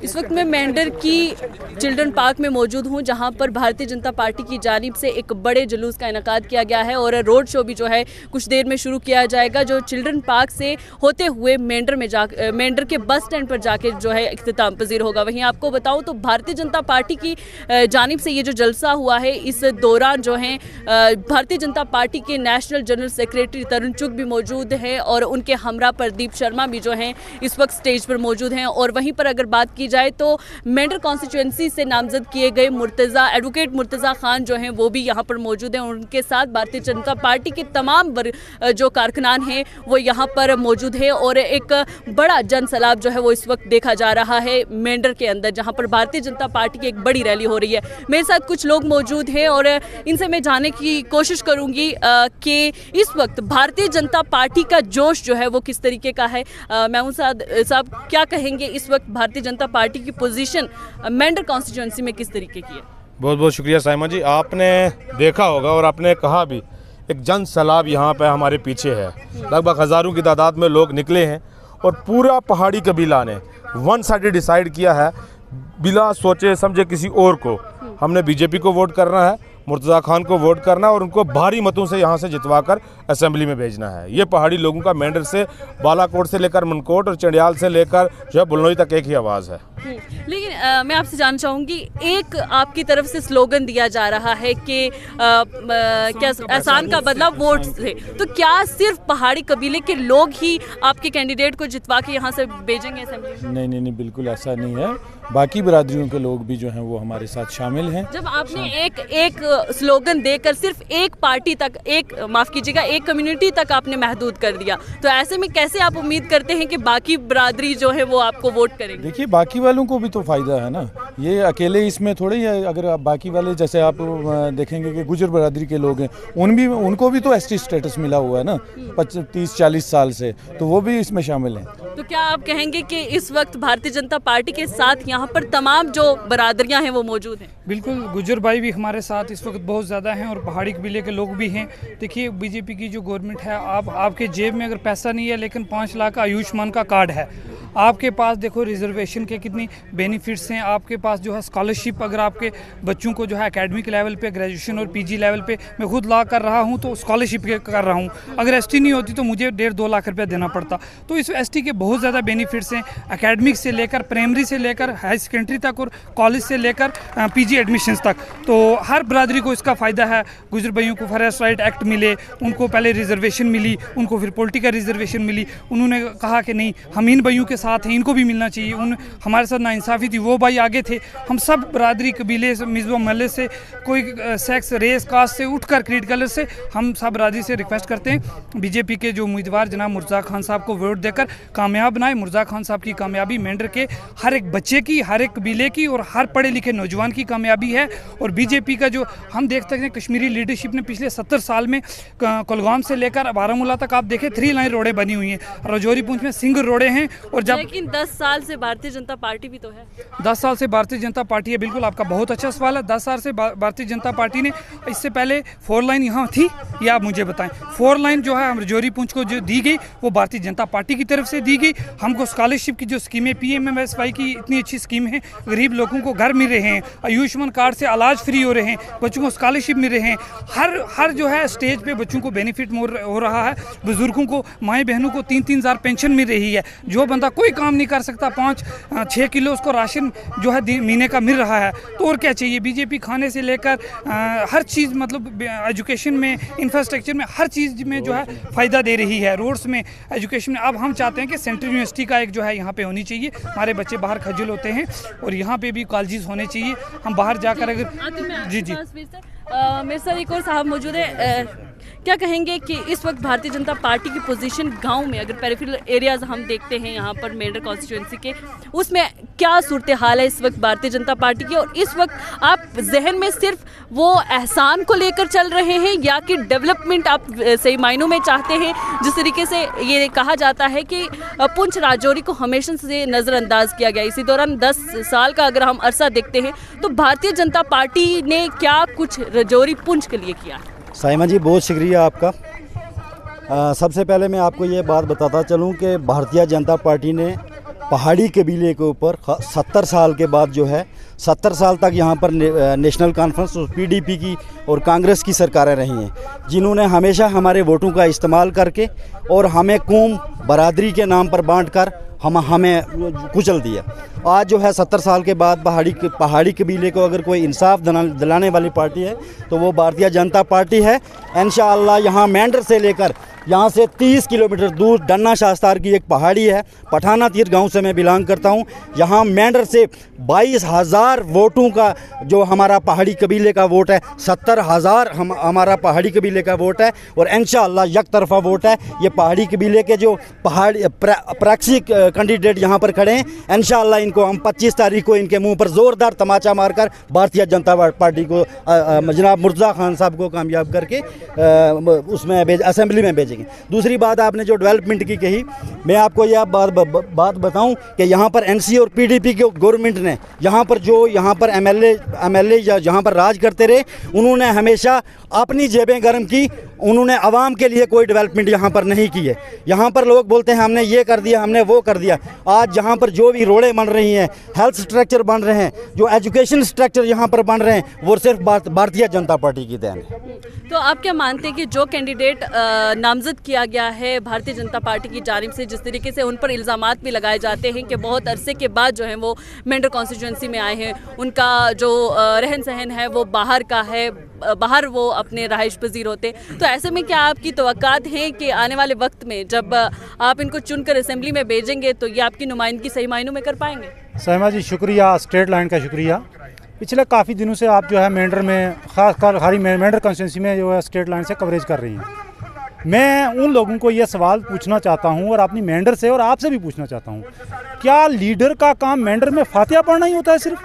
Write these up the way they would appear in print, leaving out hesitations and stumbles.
इस वक्त मैं मेंढर की चिल्ड्रन पार्क में मौजूद हूं, जहां पर भारतीय जनता पार्टी की जानिब से एक बड़े जुलूस का इनेकाद किया गया है और रोड शो भी जो है कुछ देर में शुरू किया जाएगा, जो चिल्ड्रन पार्क से होते हुए मेंढर के बस स्टैंड पर जाके जो है इख्तिताम पजीर होगा। वहीं आपको बताऊं तो भारतीय जनता पार्टी की जानिब से ये जो जलसा हुआ है, इस दौरान जो है भारतीय जनता पार्टी के नेशनल जनरल सेक्रेटरी तरुण चुग भी मौजूद हैं और उनके हमरा प्रदीप शर्मा भी जो हैं इस वक्त स्टेज पर मौजूद हैं। और वहीं पर अगर बात की जाए तो मेंढर कॉन्स्टिट्यूएंसी से नामजद किए गए एडवोकेट मुर्तज़ा खान जो हैं वो भी यहाँ पर मौजूद हैं। उनके साथ भारतीय जनता पार्टी के तमाम जो कारकुनान हैं वो यहाँ पर मौजूद हैं और एक बड़ा जन सैलाब जो है वो इस वक्त देखा जा रहा है मेंढर के अंदर, जहाँ पर भारतीय जनता पार्टी की एक बड़ी रैली हो रही है। मेरे साथ कुछ लोग मौजूद हैं और इनसे मैं जानने की कोशिश करूँगी कि इस वक्त भारतीय जनता पार्टी का जोश जो है वो किस तरीके का है। मैं साहब क्या कहेंगे, इस वक्त भारतीय जनता पार्टी की पोजीशन मेंढर कॉन्स्टिट्यूएंसी में किस तरीके की है? बहुत बहुत शुक्रिया साइमा जी, आपने देखा होगा और आपने कहा भी, एक जन सैलाब यहाँ पे हमारे पीछे है। लगभग हज़ारों की तादाद में लोग निकले हैं और पूरा पहाड़ी कबीला ने वन साइडेड डिसाइड किया है, बिना सोचे समझे किसी और को। हमने बीजेपी को वोट करना है, मुर्तज़ा खान को वोट करना है और उनको भारी मतों से यहाँ से जितवाकर असेंबली में भेजना है। ये पहाड़ी लोगों का मेंढर से बालाकोट से लेकर मनकोट और चंडियाल से लेकर जो है बुलनोई तक एक ही आवाज़ है। लेकिन मैं आपसे जानना चाहूँगी, एक आपकी तरफ से स्लोगन दिया जा रहा है कि क्या एहसान का बदला वोट से, तो क्या सिर्फ पहाड़ी कबीले के लोग ही आपके कैंडिडेट को जितवा के यहाँ से भेजेंगे असेंबली? नहीं, बिल्कुल ऐसा नहीं है। बाकी बिरादरियों के लोग भी जो हैं वो हमारे साथ शामिल हैं। जब आपने एक स्लोगन देकर सिर्फ एक पार्टी तक, एक कम्युनिटी तक आपने महदूद कर दिया, तो ऐसे में कैसे आप उम्मीद करते हैं कि बाकी बिरादरी जो है वो आपको वोट करेंगे? देखिए, बाकी वालों को भी तो फायदा है ना, ये अकेले इसमें थोड़ी है। अगर आप बाकी वाले जैसे आप देखेंगे कि गुजर बिरादरी के लोग हैं, उनको भी तो एसटी स्टेटस मिला हुआ है ना 30-40 साल से, तो वो भी इसमें शामिल हैं। तो क्या आप कहेंगे कि इस वक्त भारतीय जनता पार्टी के साथ यहाँ पर तमाम जो बरादरियाँ हैं वो मौजूद हैं? बिल्कुल, गुजर भाई भी हमारे साथ इस वक्त बहुत ज़्यादा हैं और पहाड़ी कबीले के लोग भी हैं। देखिए, बीजेपी की जो गवर्नमेंट है, आपके जेब में अगर पैसा नहीं है लेकिन 5 लाख का आयुष्मान का कार्ड है, आपके पास देखो रिजर्वेशन के कितनी बेनिफिट्स हैं, आपके पास जो है स्कॉलरशिप, अगर आपके बच्चों को जो है एकेडमिक लेवल पे, ग्रेजुएशन और पीजी लेवल पे, मैं खुद ला कर रहा हूं तो स्कॉलरशिप कर रहा हूं। अगर एसटी नहीं होती तो मुझे 1.5-2 लाख रुपया देना पड़ता। तो इस एसटी के बहुत ज़्यादा बेनिफिट्स हैं, एकेडमिक से लेकर, प्राइमरी से लेकर हाई सेकेंडरी तक और कॉलेज से लेकर पीजी एडमिशन्स तक। तो हर बरादरी को इसका फ़ायदा है। गुजर भाइयों को फॉरेस्ट राइट एक्ट मिले, उनको पहले रिजर्वेशन मिली, उनको फिर पॉलिटिकल रिजर्वेशन मिली। उन्होंने कहा कि नहीं, हम इन भाइयों के साथ हैं, इनको भी मिलना चाहिए। हमारे साथ नाइंसाफ़ी थी, वो भाई आगे थे। हम सब बरादरी कबीले से, मिज़बा महल्ले से, कोई सेक्स, रेस, कास्ट से उठकर क्रीड कलर से, हम सब बरादरी से रिक्वेस्ट करते हैं बीजेपी के जो उम्मीदवार जनाब मुर्तज़ा खान साहब को वोट देकर कामयाब बनाए। मुर्तज़ा खान साहब की कामयाबी मेंढर के हर एक बच्चे की, हर एक कबीले की और हर पढ़े लिखे नौजवान की कामयाबी है। और बीजेपी का जो हम देख सकते हैं, कश्मीरी लीडरशिप ने पिछले 70 साल में कुलगाम से लेकर बारामूला तक आप देखें 3 लाइन रोडें बनी हुई हैं, राजौरी पुंछ में सिंगल रोडें हैं। और जब 10 साल से भारतीय जनता पार्टी भी तो है। 10 साल से भारतीय जनता पार्टी है, बिल्कुल आपका बहुत अच्छा सवाल है। 10 साल से भारतीय जनता पार्टी ने, इससे पहले 4 लाइन यहाँ थी, ये आप मुझे बताएं। 4 लाइन जो है राजौरी पुंछ को जो दी गई वो भारतीय जनता पार्टी की तरफ से दी गई। हमको स्कॉलरशिप की जो स्कीमें, PMMSY की इतनी अच्छी स्कीम है, गरीब लोगों को घर मिल रहे हैं, आयुष्मान कार्ड से इलाज फ्री हो रहे हैं, बच्चों को स्कॉलरशिप मिल रहे हैं, हर जो है स्टेज पे बच्चों को बेनिफिट हो रहा है। बुजुर्गों को, माएँ बहनों को 3-3 हज़ार पेंशन मिल रही है। जो बंदा कोई काम नहीं कर सकता, 5-6 किलो उसको राशन जो है महीने का मिल रहा है। तो और क्या चाहिए? बीजेपी खाने से लेकर हर चीज़, मतलब एजुकेशन में, इंफ्रास्ट्रक्चर में, हर चीज़ में जो है फ़ायदा दे रही है। रोड्स में, एजुकेशन में। अब हम चाहते हैं कि सेंट्रल यूनिवर्सिटी का एक जो है यहाँ पे होनी चाहिए। हमारे बच्चे बाहर खज्जल होते हैं और यहाँ पे भी कॉलेजेस होने चाहिए। हम बाहर जाकर अगर जी मेरे साथ एक और साहब मौजूद है। क्या कहेंगे कि इस वक्त भारतीय जनता पार्टी की पोजीशन गांव में, अगर पेरिफेरल एरियाज हम देखते हैं यहाँ पर मेंढर कॉन्स्टिट्यूएंसी के, उसमें क्या सूरत हाल है इस वक्त भारतीय जनता पार्टी की? और इस वक्त आप जहन में सिर्फ वो एहसान को लेकर चल रहे हैं या कि डेवलपमेंट आप सही मायनों में चाहते हैं? जिस तरीके से ये कहा जाता है कि पुंछ राजौरी को हमेशा से नज़रअंदाज किया गया, इसी दौरान 10 साल का अगर हम अरसा देखते हैं तो भारतीय जनता पार्टी ने क्या कुछ राजौरी पुंछ के लिए किया? साइमा जी, बहुत शुक्रिया आपका। सबसे पहले मैं आपको ये बात बताता चलूं कि भारतीय जनता पार्टी ने पहाड़ी कबीले के ऊपर 70 साल के बाद जो है 70 साल तक यहाँ पर नेशनल कॉन्फ्रेंस और पीडीपी की और कांग्रेस की सरकारें रही हैं, जिन्होंने हमेशा हमारे वोटों का इस्तेमाल करके और हमें कौम बरादरी के नाम पर बांटकर हमें कुचल दिया। आज जो है 70 साल के बाद पहाड़ी कबीले को अगर कोई इंसाफ दिलाने वाली पार्टी है तो वो भारतीय जनता पार्टी है। इंशाअल्लाह यहाँ मेंढर से लेकर यहाँ से 30 किलोमीटर दूर डन्ना शास्तार की एक पहाड़ी है, पठाना तीर गांव से मैं बिलोंग करता हूँ। यहाँ मेंढर से 22,000 वोटों का जो हमारा पहाड़ी कबीले का वोट है, 70,000 हमारा पहाड़ी कबीले का वोट है और इंशाअल्लाह एक तरफा वोट है। ये पहाड़ी कबीले के जो पहाड़ी प्रैक्सी कैंडिडेट यहाँ पर खड़े हैं, इंशाअल्लाह इनको हम 25 तारीख को इनके मुँह पर ज़ोरदार तमाचा मारकर भारतीय जनता पार्टी को जनाब मुर्तज़ा खान साहब को कामयाब करके उसमें असेंबली में भेजेंगे। दूसरी बात आपने जो डेवलपमेंट की कही, मैं आपको यह बात बताऊं कि यहाँ पर एनसी और पीडीपी के गवर्नमेंट ने यहाँ पर एमएलए जहाँ पर राज करते रहे, उन्होंने हमेशा अपनी जेबें गर्म की, उन्होंने आवाम के लिए कोई डेवलपमेंट यहाँ पर नहीं की है। यहाँ पर लोग बोलते हैं हमने ये कर दिया, हमने वो कर दिया। आज जहाँ पर जो भी रोडें बन रही हैं, हेल्थ स्ट्रक्चर बन रहे हैं, जो एजुकेशन स्ट्रक्चर यहाँ पर बन रहे हैं, वो सिर्फ भारतीय जनता पार्टी की देन है। तो आप क्या मानते हैं कि जो कैंडिडेट नामजद किया गया है भारतीय जनता पार्टी की जानिब से, जिस तरीके से उन पर इल्ज़ामात भी लगाए जाते हैं कि बहुत अरसे के बाद जो है वो मेंढर कॉन्स्टिट्यूंसी में आए हैं, उनका जो रहन सहन है वो बाहर का है, बाहर वो अपने रहाइश पजीर होते, तो ऐसे में क्या आपकी तवक्कात है कि आने वाले वक्त में जब आप इनको चुनकर असेंबली में भेजेंगे तो ये आपकी नुमाइंदगी सही मायनों में कर पाएंगे? सहमा जी शुक्रिया, स्टेट लाइन का शुक्रिया। पिछले काफ़ी दिनों से आप जो है मेंढर में, ख़ासकर हमारी मेंढर कॉन्स्टिट्यूंसी में जो है स्टेट लाइन से कवरेज कर रही हैं। मैं उन लोगों को ये सवाल पूछना चाहता हूँ और अपनी मेंढर से और आपसे भी पूछना चाहता हूँ, क्या लीडर का काम मेंढर में फातिहा पढ़ना ही होता है सिर्फ,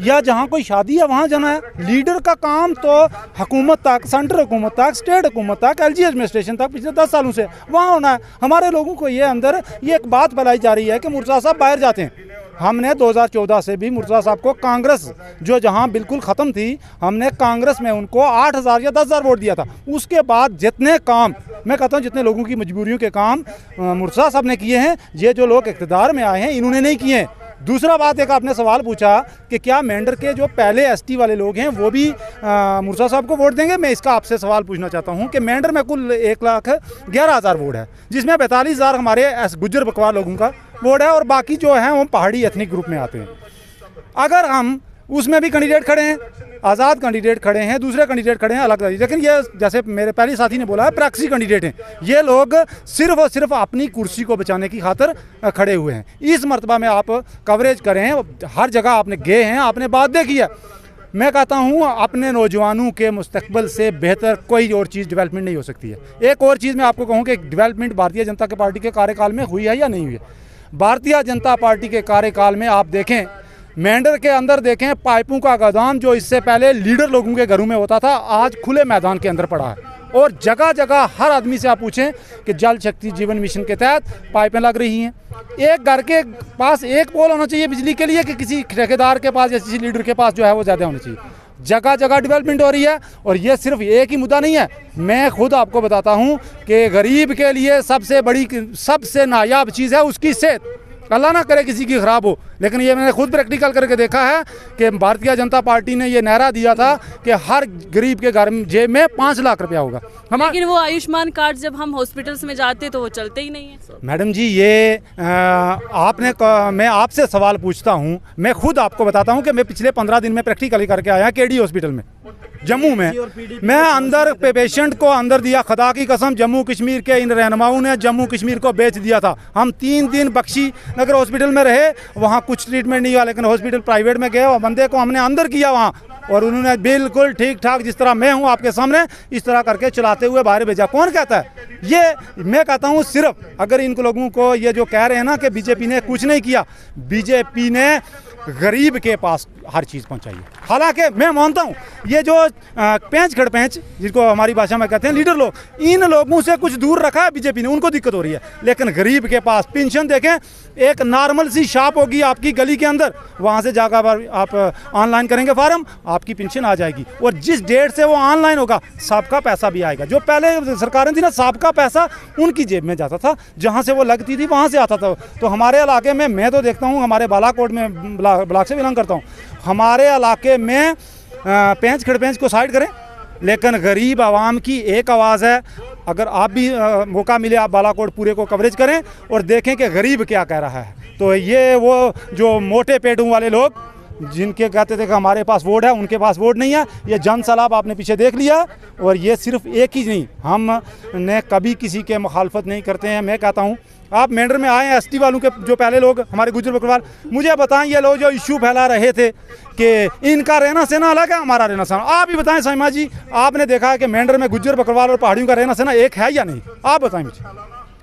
या जहाँ कोई शादी है वहाँ जाना है? लीडर का काम तो हुकूमत तक, सेंट्रल हुकूमत तक, स्टेट हुकूमत तक, एलजी एडमिनिस्ट्रेशन तक पिछले 10 सालों से वहाँ होना है। हमारे लोगों को ये अंदर ये एक बात फैलाई जा रही है कि मुर्तज़ा साहब बाहर जाते हैं। हमने 2014 से भी मुर्तज़ा साहब को कांग्रेस जो जहां बिल्कुल ख़त्म थी, हमने कांग्रेस में उनको 8,000 या 10,000 वोट दिया था। उसके बाद जितने काम, मैं कहता हूं जितने लोगों की मजबूरियों के काम मुर्तज़ा साहब ने किए हैं, ये जो लोग इक़्तिदार में आए हैं इन्होंने नहीं किए हैं। दूसरा बात, एक आपने सवाल पूछा कि क्या मेंढर के जो पहले एसटी वाले लोग हैं वो भी मुर्तज़ा साहब को वोट देंगे। मैं इसका आपसे सवाल पूछना चाहता हूं कि मेंढर में कुल 1,11,000 वोट है, जिसमें 42,000 हमारे गुज्जर बकवार लोगों का वोट है और बाकी जो है वो पहाड़ी एथनिक ग्रुप में आते हैं। अगर हम उसमें भी कैंडिडेट खड़े हैं, आज़ाद कैंडिडेट खड़े हैं, दूसरे कैंडिडेट खड़े हैं अलग अलग, लेकिन ये जैसे मेरे पहले साथी ने बोला है प्रैक्सी कैंडिडेट हैं। ये लोग सिर्फ और सिर्फ अपनी कुर्सी को बचाने की खातिर खड़े हुए हैं। इस मरतबा में आप कवरेज करें, हर जगह आपने गए हैं, आपने बात देखी है। मैं कहता हूँ अपने नौजवानों के मुस्तकबिल से बेहतर कोई और चीज़ डेवलपमेंट नहीं हो सकती है। एक और चीज़ मैं आपको कहूँ कि डेवलपमेंट भारतीय जनता पार्टी के कार्यकाल में हुई है या नहीं हुई है। भारतीय जनता पार्टी के कार्यकाल में आप देखें, मेंढर के अंदर देखें, पाइपों का गोदाम जो इससे पहले लीडर लोगों के घरों में होता था, आज खुले मैदान के अंदर पड़ा है। और जगह जगह हर आदमी से आप पूछें कि जल शक्ति जीवन मिशन के तहत पाइपें लग रही हैं। एक घर के पास एक पोल होना चाहिए बिजली के लिए कि किसी ठेकेदार के पास या किसी लीडर के पास जो है वो ज़्यादा होना चाहिए। जगह जगह डेवलपमेंट हो रही है और ये सिर्फ एक ही मुद्दा नहीं है। मैं खुद आपको बताता हूँ कि गरीब के लिए सबसे बड़ी, सबसे नायाब चीज़ है उसकी सेहत। अल्लाह ना करे किसी की ख़राब हो, लेकिन ये मैंने खुद प्रैक्टिकल करके देखा है कि भारतीय जनता पार्टी ने ये नारा दिया था कि हर गरीब के घर में जेब में 5 लाख रुपया होगा। लेकिन वो आयुष्मान कार्ड जब हम हॉस्पिटल्स में जाते तो वो चलते ही नहीं है। मैडम जी ये मैं आपसे सवाल पूछता हूँ, मैं खुद आपको बताता हूँ कि मैं पिछले 15 दिन में प्रैक्टिकली करके आया केडी हॉस्पिटल में जम्मू में। मैं अंदर पेशेंट को अंदर दिया, खुदा की कसम जम्मू कश्मीर के इन रहनुमाओं ने जम्मू कश्मीर को बेच दिया था। हम 3 दिन बख्शी नगर हॉस्पिटल में रहे, वहाँ कुछ ट्रीटमेंट नहीं हुआ, लेकिन हॉस्पिटल प्राइवेट में गए और बंदे को हमने अंदर किया वहाँ, और उन्होंने बिल्कुल ठीक ठाक जिस तरह मैं हूँ आपके सामने इस तरह करके चलाते हुए बाहर भेजा। कौन कहता है ये? मैं कहता हूँ सिर्फ अगर इन लोगों को ये जो कह रहे हैं ना कि बीजेपी ने कुछ नहीं किया, बीजेपी ने गरीब के पास हर चीज़ पहुँचाई है। हालांकि मैं मानता हूँ ये जो पेंच खड़पेंच जिसको हमारी भाषा में कहते हैं लीडर लोग, इन लोगों से कुछ दूर रखा है बीजेपी ने, उनको दिक्कत हो रही है। लेकिन गरीब के पास पेंशन देखें, एक नॉर्मल सी शॉप होगी आपकी गली के अंदर, वहाँ से जाकर आप ऑनलाइन करेंगे फॉर्म, आपकी पेंशन आ जाएगी। और जिस डेट से वो ऑनलाइन होगा सबका पैसा भी आएगा। जो पहले सरकारें थी ना, सबका पैसा उनकी जेब में जाता था, जहाँ से वो लगती थी वहाँ से आता था। तो हमारे इलाके में मैं तो देखता हूँ, हमारे बालाकोट में ब्लॉक से बिलोंग करता हूँ, हमारे इलाके में पेंच खड़पेंच को साइड करें, लेकिन गरीब आवाम की एक आवाज़ है। अगर आप भी मौका मिले आप बालाकोट पूरे को कवरेज करें और देखें कि गरीब क्या कह रहा है। तो ये वो जो मोटे पेटों वाले लोग जिनके कहते थे कि हमारे पास वोट है, उनके पास वोट नहीं है। ये जन सैलाब आपने पीछे देख लिया। और ये सिर्फ एक ही नहीं, हम ने कभी किसी के मुखालफत नहीं करते हैं। मैं कहता हूँ आप मेंढर में आए हैं, एसटी वालों के जो पहले लोग हमारे गुजर बकरवाल, मुझे बताएं ये लोग जो इशू फैला रहे थे कि इनका रहना सहना अलग है, हमारा रहना सहना, आप ही बताएं साइमा जी, आपने देखा है कि मेंढर में गुजर बकरवाल और पहाड़ियों का रहना सहना एक है या नहीं? आप बताएं मुझे,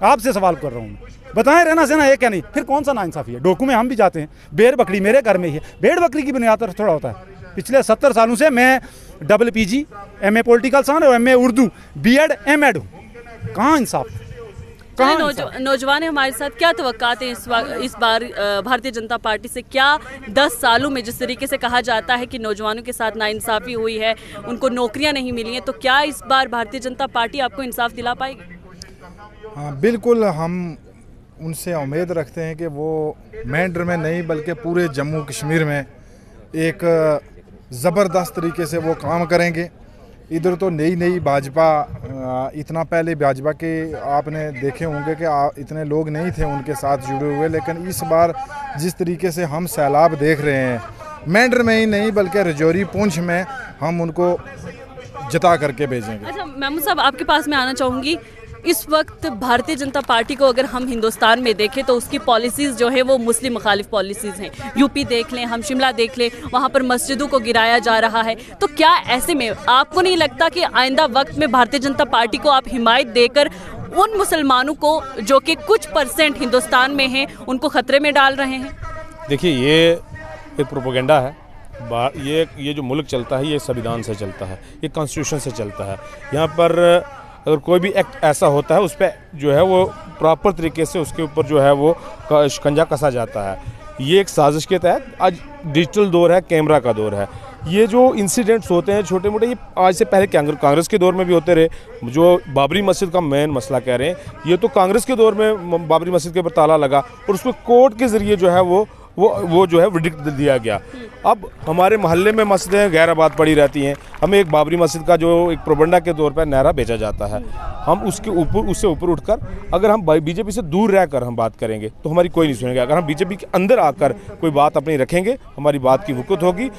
आपसे सवाल कर रहा हूँ, बताएं रहना सहना एक या नहीं? फिर कौन सा नाइंसाफ़ी है? डोकू में हम भी जाते हैं, भेड़ बकरी मेरे घर में ही है, भेड़ बकरी की बुनियाद पर थोड़ा होता है। पिछले 70 सालों से मैं double PG, MA political science और MA उर्दू, B.Ed M.Ed हूँ। कहाँ इंसाफ? नौजवान हमारे साथ क्या तवक्कात है इस बार भारतीय जनता पार्टी से? क्या 10 सालों में जिस तरीके से कहा जाता है कि नौजवानों के साथ नाइंसाफ़ी हुई है, उनको नौकरियां नहीं मिली हैं, तो क्या इस बार भारतीय जनता पार्टी आपको इंसाफ दिला पाएगी? हाँ बिल्कुल, हम उनसे उम्मीद रखते हैं कि वो मेंढर में नहीं बल्कि पूरे जम्मू कश्मीर में एक ज़बरदस्त तरीके से वो काम करेंगे। इधर तो नई भाजपा, इतना पहले भाजपा के आपने देखे होंगे कि इतने लोग नहीं थे उनके साथ जुड़े हुए, लेकिन इस बार जिस तरीके से हम सैलाब देख रहे हैं, मेंढर में ही नहीं बल्कि रजौरी पुंछ में हम उनको जता करके भेजेंगे। अच्छा महमूद साहब, आपके पास मैं आना चाहूँगी। इस वक्त भारतीय जनता पार्टी को अगर हम हिंदुस्तान में देखें तो उसकी पॉलिसीज़ जो है वो मुस्लिम मुखालिफ पॉलिसीज़ हैं। यूपी देख लें, हम शिमला देख लें, वहाँ पर मस्जिदों को गिराया जा रहा है। तो क्या ऐसे में आपको नहीं लगता कि आइंदा वक्त में भारतीय जनता पार्टी को आप हिमायत देकर उन मुसलमानों को जो कि कुछ % हिंदुस्तान में हैं उनको ख़तरे में डाल रहे हैं? देखिए, ये एक प्रोपेगेंडा है। ये जो मुल्क चलता है ये संविधान से चलता है, ये कॉन्स्टिट्यूशन से चलता है। यहाँ पर अगर कोई भी एक्ट ऐसा होता है उस पर जो है वो प्रॉपर तरीके से उसके ऊपर जो है वो शिकंजा कसा जाता है। ये एक साजिश के तहत, आज डिजिटल दौर है, कैमरा का दौर है। ये जो इंसिडेंट्स होते हैं छोटे मोटे, ये आज से पहले कांग्रेस के दौर में भी होते रहे। जो बाबरी मस्जिद का मेन मसला कह रहे हैं, ये तो कांग्रेस के दौर में बाबरी मस्जिद के ऊपर ताला लगा और उसको कोर्ट के ज़रिए जो है वो जो है वर्डिक्ट दिया गया। अब हमारे मोहल्ले में मस्जिदें गैर आबाद पड़ी रहती हैं, हमें एक बाबरी मस्जिद का जो एक प्रोपेगेंडा के तौर पर नारा बेचा जाता है। हम उससे ऊपर उठकर अगर हम बीजेपी से दूर रहकर हम बात करेंगे तो हमारी कोई नहीं सुनेगा। अगर हम बीजेपी के अंदर आकर कोई बात अपनी रखेंगे, हमारी बात की वक़्त होगी।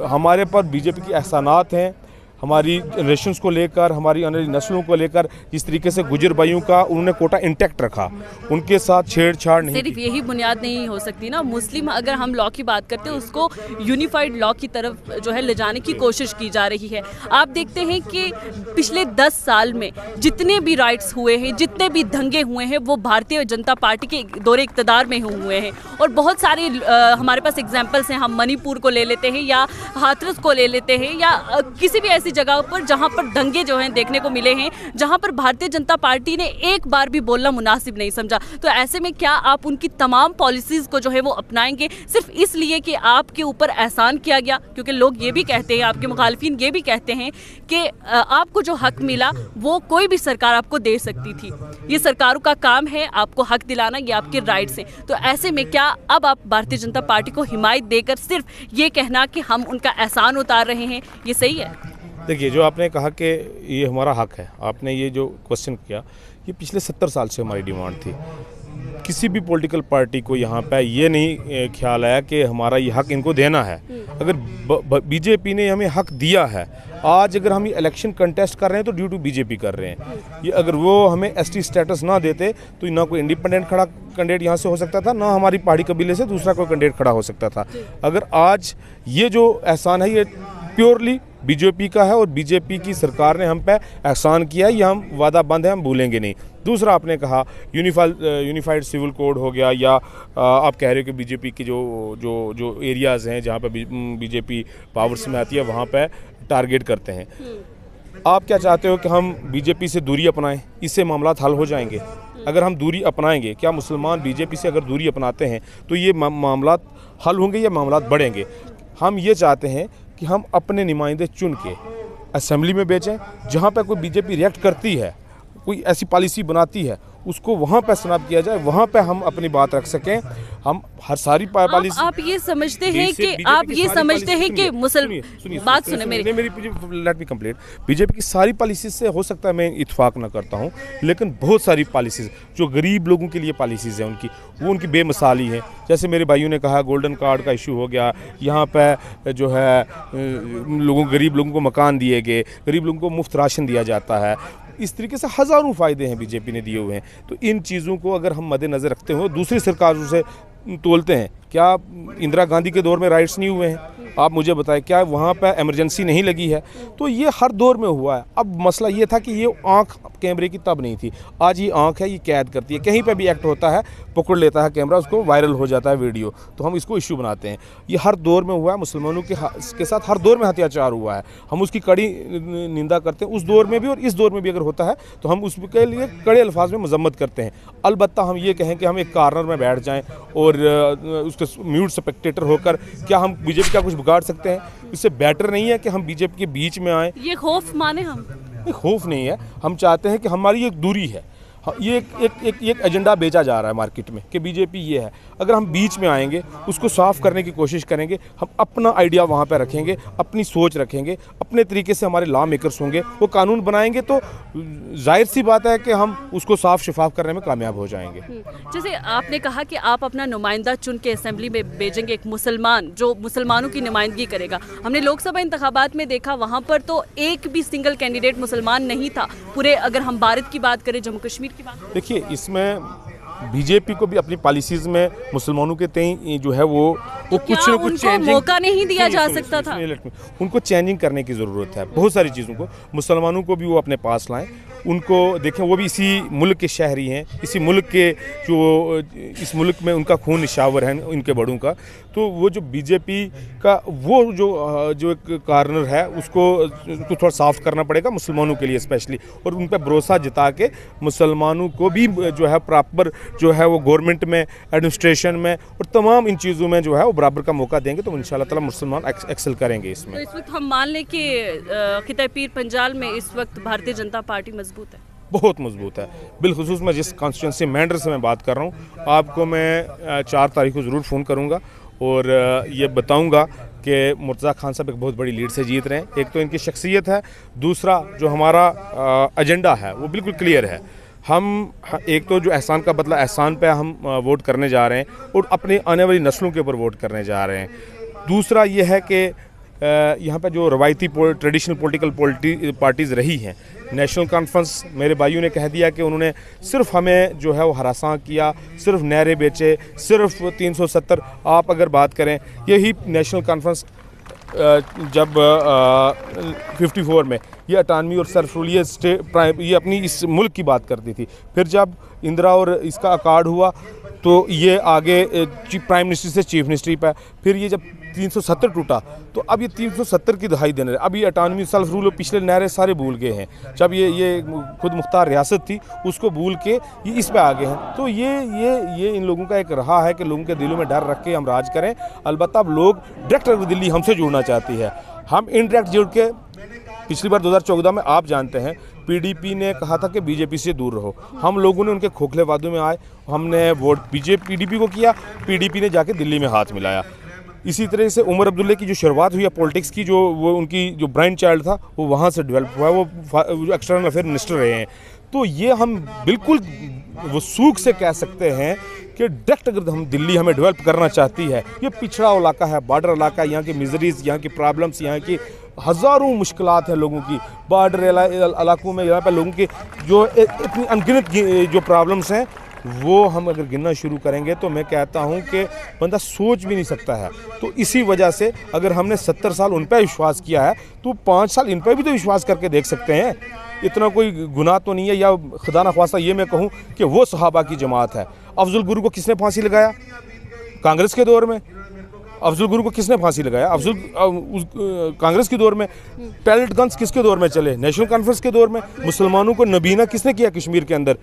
हमारे पर बीजेपी की एहसानात हैं, हमारी जनरेशन्स को लेकर, हमारी आने वाली नस्लों को लेकर। जिस तरीके से गुजर भाइयों का उन्होंने कोटा इंटैक्ट रखा, उनके साथ छेड़छाड़ नहीं। सिर्फ यही बुनियाद नहीं हो सकती ना। मुस्लिम अगर हम लॉ की बात करते हैं उसको यूनिफाइड लॉ की तरफ जो है ले जाने की कोशिश की जा रही है। आप देखते हैं कि पिछले 10 साल में जितने भी राइट्स हुए हैं, जितने भी दंगे हुए हैं, वो भारतीय जनता पार्टी के दौरे इक़्तिदार में हुए हैं। और बहुत सारे हमारे पास एग्जाम्पल्स हैं। हम मणिपुर को ले लेते हैं या हाथरस को ले लेते हैं या किसी भी ऐसी जगह पर जहां पर दंगे जो हैं देखने को मिले हैं, जहां पर भारतीय जनता पार्टी ने एक बार भी बोलना मुनासिब नहीं समझा। तो ऐसे में क्या आप उनकी तमाम पॉलिसीज़ को जो है वो अपनाएंगे सिर्फ इसलिए कि आपके ऊपर एहसान किया गया? क्योंकि लोग ये भी कहते हैं, आपके मुखालिफिन ये भी कहते हैं कि आपको जो हक मिला वो कोई भी सरकार आपको दे सकती थी। ये सरकारों का काम है आपको हक दिलाना, ये आपके राइट्स हैं। तो ऐसे में क्या अब आप भारतीय जनता पार्टी को हिमायत देकर सिर्फ ये कहना कि हम उनका एहसान उतार रहे हैं, ये सही है? देखिए, जो आपने कहा कि ये हमारा हक है, आपने ये जो क्वेश्चन किया, ये पिछले 70 साल से हमारी डिमांड थी। किसी भी पॉलिटिकल पार्टी को यहाँ पे ये नहीं ख्याल आया कि हमारा ये हक इनको देना है। अगर बीजेपी ने हमें हक दिया है, आज अगर हम ये इलेक्शन कंटेस्ट कर रहे हैं तो ड्यू टू बीजेपी कर रहे हैं। ये अगर वो हमें एसटी स्टेटस ना देते तो ना कोई इंडिपेंडेंट खड़ा कैंडिडेट यहाँ से हो सकता था, ना हमारी पहाड़ी कबीले से दूसरा कोई कैंडिडेट खड़ा हो सकता था। अगर आज ये जो एहसान है ये प्योरली बीजेपी का है और बीजेपी की सरकार ने हम पे एहसान किया है, ये हम वादा बंद है, हम भूलेंगे नहीं। दूसरा आपने कहा यूनिफाइड सिविल कोड हो गया, या आप कह रहे हो कि बीजेपी के जो एरियाज़ हैं जहाँ पर बीजेपी पावर्स में आती है वहाँ पर टारगेट करते हैं। आप क्या चाहते हो कि हम बीजेपी से दूरी अपनाएं, इससे मामला हल हो जाएंगे? अगर हम दूरी अपनाएंगे, क्या मुसलमान बीजेपी से अगर दूरी अपनाते हैं तो ये मामला हल होंगे या मामला बढ़ेंगे? हम ये चाहते हैं कि हम अपने नुमाइंदे चुन के असेंबली में भेजें, जहाँ पर कोई बीजेपी रिएक्ट करती है, कोई ऐसी पॉलिसी बनाती है, उसको वहाँ पर स्नैप किया जाए, वहाँ पर हम अपनी बात रख सकें। हम हर सारी पॉलिसी आप ये समझते हैं कि बात सुने मेरी लेट मी कंप्लीट। बीजेपी की सारी पॉलिसीज से हो सकता है मैं इत्तेफाक ना करता हूँ, लेकिन बहुत सारी पॉलिसीज जो गरीब लोगों के लिए पॉलिसीज़ हैं उनकी बेमिसाली हैं। जैसे मेरे भाइयों ने कहा गोल्डन कार्ड का इशू हो गया, यहाँ पर जो है गरीब लोगों को मकान दिए गए, गरीब लोगों को मुफ्त राशन दिया जाता है। इस तरीके से हज़ारों फ़ायदे हैं बीजेपी ने दिए हुए हैं। तो इन चीज़ों को अगर हम मद्देनज़र रखते हो दूसरी सरकारों से तोलते हैं, क्या इंदिरा गांधी के दौर में राइट्स नहीं हुए हैं? आप मुझे बताएं, क्या वहाँ पर इमरजेंसी नहीं लगी है? तो ये हर दौर में हुआ है। अब मसला ये था कि ये आँख कैमरे की तब नहीं थी, आज ये आँख है, ये कैद करती है। कहीं पे भी एक्ट होता है पकड़ लेता है कैमरा, उसको वायरल हो जाता है वीडियो, तो हम इसको इशू बनाते हैं। ये हर दौर में हुआ है, मुसलमानों के साथ हर दौर में अत्याचार हुआ है, हम उसकी कड़ी निंदा करते हैं। उस दौर में भी और इस दौर में भी अगर होता है तो हम उसके लिए कड़े अल्फाज में मजम्मत करते हैं। अलबत्ता हम ये कहें कि हम एक कार्नर में बैठ जाएँ और उसके म्यूट स्पेक्टेटर होकर क्या हम बीजेपी का कुछ बिगाड़ सकते हैं? इससे बेटर नहीं है कि हम बीजेपी के बीच में आए। ये खौफ माने हम? खौफ नहीं है, हम चाहते हैं कि हमारी एक दूरी है। ये एक एजेंडा बेचा जा रहा है मार्केट में कि बीजेपी ये है। अगर हम बीच में आएंगे, उसको साफ करने की कोशिश करेंगे, हम अपना आइडिया वहाँ पे रखेंगे, अपनी सोच रखेंगे, अपने तरीके से हमारे लॉ मेकर्स होंगे, वो कानून बनाएंगे, तो जाहिर सी बात है कि हम उसको साफ शफाफ करने में कामयाब हो जाएंगे। जैसे आपने कहा कि आप अपना नुमाइंदा चुन के असेंबली में भेजेंगे, एक मुसलमान जो मुसलमानों की नुमाइंदगी करेगा। हमने लोकसभा इंतखाबात में देखा, वहाँ पर तो एक भी सिंगल कैंडिडेट मुसलमान नहीं था। पूरे अगर हम भारत की बात करें, जम्मू कश्मीर की बात, देखिए इसमें बीजेपी को भी अपनी पॉलिसीज़ में मुसलमानों के तय जो है वो कुछ न कुछ चेंजिंग, मौका नहीं दिया जा सकता था? उनको चेंजिंग करने की ज़रूरत है। बहुत सारी चीज़ों को मुसलमानों को भी वो अपने पास लाएं, उनको देखें, वो भी इसी मुल्क के शहरी हैं, इसी मुल्क के इस मुल्क में उनका खून निशावर है इनके बड़ों का। तो वो जो बीजेपी का वो जो एक कार्नर है उसको थोड़ा साफ करना पड़ेगा मुसलमानों के लिए स्पेशली, और उन पर भरोसा जता के मुसलमानों को भी जो है प्रॉपर जो है वो गवर्नमेंट में, एडमिनिस्ट्रेशन में और तमाम इन चीज़ों में जो है वो बराबर का मौका देंगे, तो इंशाल्लाह ताला मुसलमान एक्सेल करेंगे इसमें। तो इस वक्त हम मान लें कि खिताब पीर पंजाल में इस वक्त भारतीय जनता पार्टी मजबूत है? बहुत मजबूत है। बिलखुसूस मैं जिस कॉन्स्टिट्यूंसी मेंढर से मैं बात कर रहा हूँ, आपको मैं 4 तारीख को ज़रूर फ़ोन करूँगा और ये बताऊँगा कि मुर्तज़ा खान साहब एक बहुत बड़ी लीड से जीत रहे हैं। एक तो इनकी शख्सियत है, दूसरा जो हमारा एजेंडा है वो बिल्कुल क्लियर है। हम एक तो जो एहसान का बदला एहसान पे हम वोट करने जा रहे हैं और अपनी आने वाली नस्लों के ऊपर वोट करने जा रहे हैं। दूसरा ये है कि यहाँ पे जो रवायती ट्रेडिशनल पॉलिटिकल पार्टीज़ रही हैं, नेशनल कॉन्फ्रेंस मेरे भाइयों ने कह दिया कि उन्होंने सिर्फ हमें जो है वो हरासा किया, सिर्फ नारे बेचे, सिर्फ 370। आप अगर बात करें, यही नेशनल कॉन्फ्रेंस जब 54 में ये अटानवी और सेल्फ रूल ये अपनी इस मुल्क की बात करती थी। फिर जब इंदिरा और इसका अकार्ड हुआ तो ये आगे प्राइम मिनिस्टर से चीफ मिनिस्ट्री पर, फिर ये जब 370 टूटा तो अब ये 370 की दहाई देने, अब ये अटानवी सेल्फ रूल और पिछले नारे सारे भूल गए हैं। जब ये खुद मुख्तार रियासत थी उसको भूल के ये इस पे आ गए हैं। तो ये इन लोगों का एक रहा है कि लोगों के दिलों में डर रख के हम राज करें। अलबत्ता अब लोग डायरेक्ट दिल्ली हमसे जुड़ना चाहती है, हम इनडायरेक्ट जुड़ के, पिछली बार 2014 में आप जानते हैं पीडीपी ने कहा था कि बीजेपी से दूर रहो, हम लोगों ने उनके खोखले वादों में आए, हमने वोट पीडीपी को किया, पीडीपी ने जाके दिल्ली में हाथ मिलाया। इसी तरह से उमर अब्दुल्ला की जो शुरुआत हुई है पॉलिटिक्स की, जो वो उनकी जो ब्रांड चाइल्ड था वो वहाँ से डेवलप हुआ है, वो एक्सटर्नल अफेयर मिनिस्टर रहे हैं। तो ये हम बिल्कुल वसूख से कह सकते हैं कि डायरेक्ट अगर हम दिल्ली हमें डेवलप करना चाहती है, ये पिछड़ा इलाका है, बॉर्डर इलाका है, यहाँ की मिजरीज़, यहाँ की प्रॉब्लम्स, यहाँ की हज़ारों मुश्किलात हैं लोगों की, बॉर्डर इलाकों में यहाँ पर लोगों की जो इतनी अनगिनत जो प्रॉब्लम्स हैं, वो हम अगर गिनना शुरू करेंगे तो मैं कहता हूं कि बंदा सोच भी नहीं सकता है। तो इसी वजह से अगर हमने 70 साल उन पर विश्वास किया है तो 5 साल इन पर भी तो विश्वास करके देख सकते हैं। इतना कोई गुनाह तो नहीं है, या खुदा न ख्वास्ता ये मैं कहूँ कि वो सहाबा की जमात है। अफजल गुरु को किसने फांसी लगाया? कांग्रेस के दौर में। अफजल गुरु को किसने फांसी लगाया? कांग्रेस के दौर में। पैलेट गन्स किसके दौर में चले? नेशनल कॉन्फ्रेंस के दौर में। मुसलमानों को नबीना किसने किया कश्मीर के अंदर?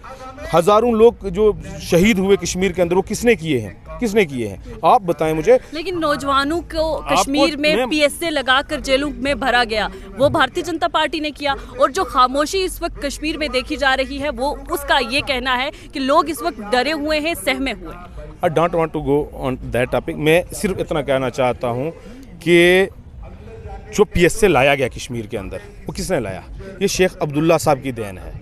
हज़ारों लोग जो शहीद हुए कश्मीर के अंदर, वो किसने किए हैं? किसने किए हैं? आप बताएं मुझे। लेकिन नौजवानों को कश्मीर में पीएसए लगाकर जेलों में भरा गया, वो भारतीय जनता पार्टी ने किया। और जो खामोशी इस वक्त कश्मीर में देखी जा रही है, वो उसका ये कहना है कि लोग इस वक्त डरे हुए हैं, सहमे हुए हैं। I don't want to go on that topic. मैं सिर्फ इतना कहना चाहता हूँ कि जो पीएसए लाया गया कश्मीर के अंदर, वो किसने लाया? ये शेख अब्दुल्ला साहब की देन है।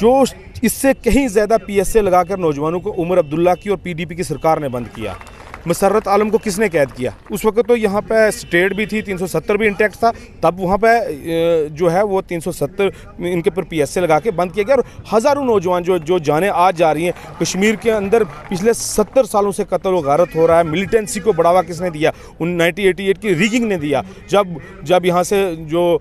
जो इससे कहीं ज़्यादा पीएसए लगाकर नौजवानों को उमर अब्दुल्ला की और पीडीपी की सरकार ने बंद किया। मसर्रत आलम को किसने कैद किया? उस वक्त तो यहाँ पे स्टेट भी थी, 370 भी इंटैक्ट था, तब वहाँ पे जो है वो 370 इनके पर पीएसए लगा के बंद किया गया। और हज़ारों नौजवान जो जाने आज जा रही हैं कश्मीर के अंदर, पिछले 70 सालों से कत्ल व गारत हो रहा है। मिलिटेंसी को बढ़ावा किसने दिया? 1988 की रिगिंग ने दिया। जब यहाँ से जो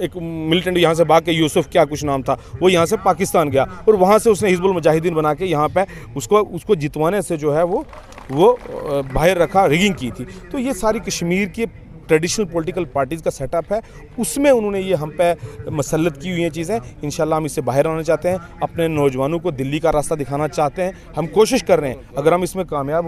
एक मिलिटेंट यहाँ से भाग के, यूसुफ क्या कुछ नाम था, वो यहाँ से पाकिस्तान गया और वहाँ से उसने हिजबुल मुजाहिदीन बना के यहाँ पे उसको जितवाने से जो है वो बाहर रखा, रिगिंग की थी। तो ये सारी कश्मीर की ट्रेडिशनल पॉलिटिकल पार्टीज़ का सेटअप है, उसमें उन्होंने ये हम पे मसल्लत की हुई हैं चीज़ें। इंशाल्लाह हम इससे बाहर आना चाहते हैं, अपने नौजवानों को दिल्ली का रास्ता दिखाना चाहते हैं। हम कोशिश कर रहे हैं, अगर हम इसमें कामयाब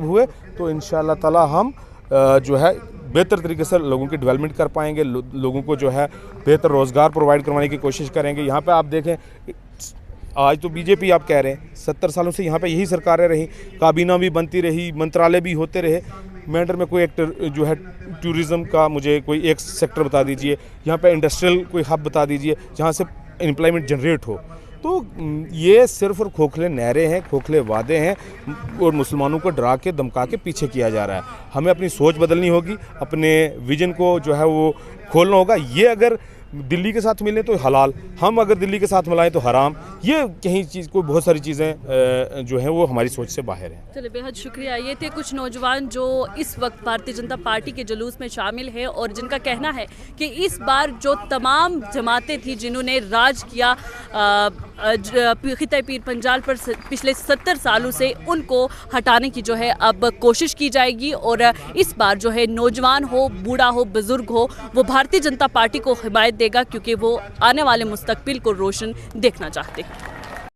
हुए तो इंशाल्लाह ताला हम जो है बेहतर तरीके से लोगों की डेवलपमेंट कर पाएंगे, लोगों को जो है बेहतर रोज़गार प्रोवाइड करवाने की कोशिश करेंगे। यहाँ पे आप देखें, आज तो बीजेपी आप कह रहे हैं, 70 सालों से यहाँ पे यही सरकारें रही, काबीना भी बनती रही, मंत्रालय भी होते रहे। मेंढर में कोई एक जो है टूरिज़्म का मुझे कोई एक सेक्टर बता दीजिए, यहाँ पे इंडस्ट्रियल कोई हब बता दीजिए जहाँ से एम्प्लॉयमेंट जनरेट हो। तो ये सिर्फ और खोखले नारे हैं, खोखले वादे हैं और मुसलमानों को डरा के धमका के पीछे किया जा रहा है। हमें अपनी सोच बदलनी होगी, अपने विजन को जो है वो खोलना होगा। ये अगर दिल्ली के साथ मिलें तो हलाल, हम अगर दिल्ली के साथ मिलाएं तो हराम। ये कहीं चीज़ को बहुत सारी चीज़ें जो हैं वो हमारी सोच से बाहर हैं। चलिए, बेहद शुक्रिया। ये थे कुछ नौजवान जो इस वक्त भारतीय जनता पार्टी के जुलूस में शामिल है और जिनका कहना है कि इस बार जो तमाम जमातें थी जिन्होंने राज किया खिता पीर पंजाल पर पिछले 70 सालों से, उनको हटाने की जो है अब कोशिश की जाएगी। और इस बार जो है नौजवान हो, बूढ़ा हो, बुजुर्ग हो, वो भारतीय जनता पार्टी को हिमायत देगा, क्योंकि वो आने वाले मुस्तकबिल को रोशन देखना चाहते हैं।